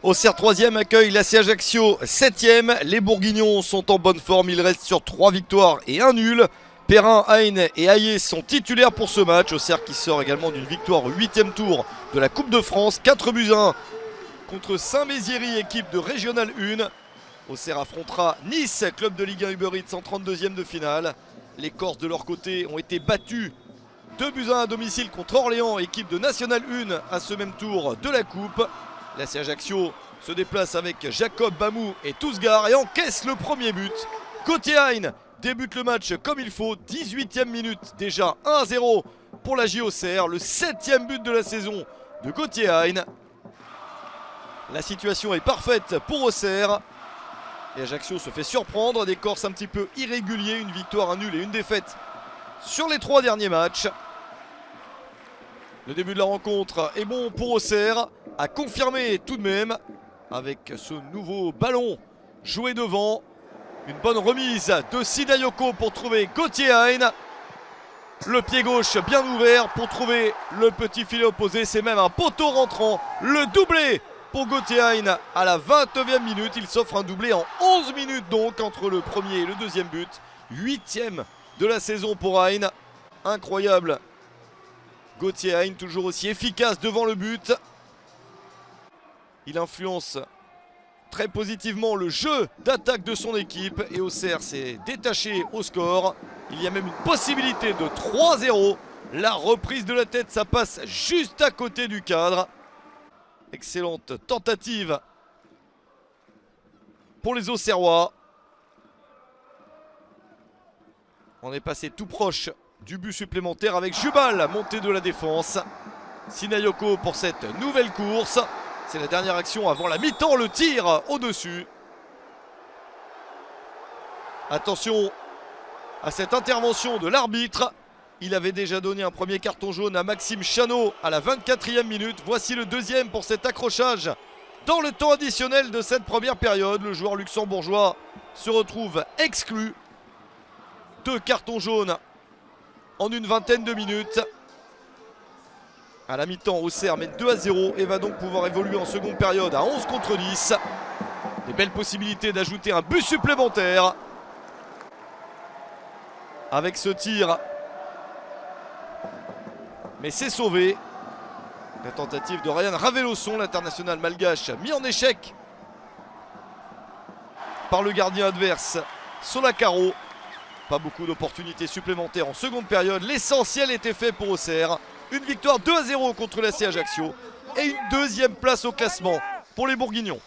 Auxerre 3e accueille l'AC Ajaccio 7e. Les Bourguignons sont en bonne forme, ils restent sur 3 victoires et 1 nul. Perrin, Hein et Hayet sont titulaires pour ce match. Auxerre qui sort également d'une victoire au 8e tour de la Coupe de France. 4-1 contre Saint-Méziéry, équipe de Régional 1. Auxerre affrontera Nice, club de Ligue 1 Uber Eats en 32e de finale. Les Corses de leur côté ont été battus 2-1 à domicile contre Orléans, équipe de National 1 à ce même tour de la Coupe. L'AC Ajaccio se déplace avec Jacob Bamou et Tousgar et encaisse le premier but. Gauthier Hein débute le match comme il faut, 18e minute déjà, 1-0 pour la Auxerre, le 7e but de la saison de Gauthier Hein. La situation est parfaite pour Auxerre. Et Ajaccio se fait surprendre, des Corses un petit peu irréguliers, une victoire, un nul et une défaite sur les 3 derniers matchs. Le début de la rencontre est bon pour Auxerre, à confirmer tout de même avec ce nouveau ballon joué devant. Une bonne remise de Sidayoko pour trouver Gauthier Hein. Le pied gauche bien ouvert pour trouver le petit filet opposé. C'est même un poteau rentrant. Le doublé pour Gauthier Hein à la 29e minute. Il s'offre un doublé en 11 minutes donc entre le premier et le deuxième but. 8e de la saison pour Hein. Incroyable. Gauthier Hein toujours aussi efficace devant le but. Il influence très positivement le jeu d'attaque de son équipe et Auxerre s'est détaché au score. Il y a même une possibilité de 3-0. La reprise de la tête, ça passe juste à côté du cadre. Excellente tentative pour les Auxerrois. On est passé tout proche du but supplémentaire avec Jubal, montée de la défense. Sinayoko pour cette nouvelle course. C'est la dernière action avant la mi-temps, le tir au-dessus. Attention à cette intervention de l'arbitre. Il avait déjà donné un premier carton jaune à Maxime Chanot à la 24e minute. Voici le deuxième pour cet accrochage dans le temps additionnel de cette première période. Le joueur luxembourgeois se retrouve exclu. 2 cartons jaunes en une vingtaine de minutes. À la mi-temps, Auxerre met 2-0 et va donc pouvoir évoluer en seconde période à 11 contre 10. Des belles possibilités d'ajouter un but supplémentaire. Avec ce tir. Mais c'est sauvé. La tentative de Ryan Raveloson, l'international malgache, mis en échec par le gardien adverse, Solacaro. Pas beaucoup d'opportunités supplémentaires en seconde période. L'essentiel était fait pour Auxerre. Une victoire 2-0 contre l'AC Ajaccio et une 2e place au classement pour les Bourguignons.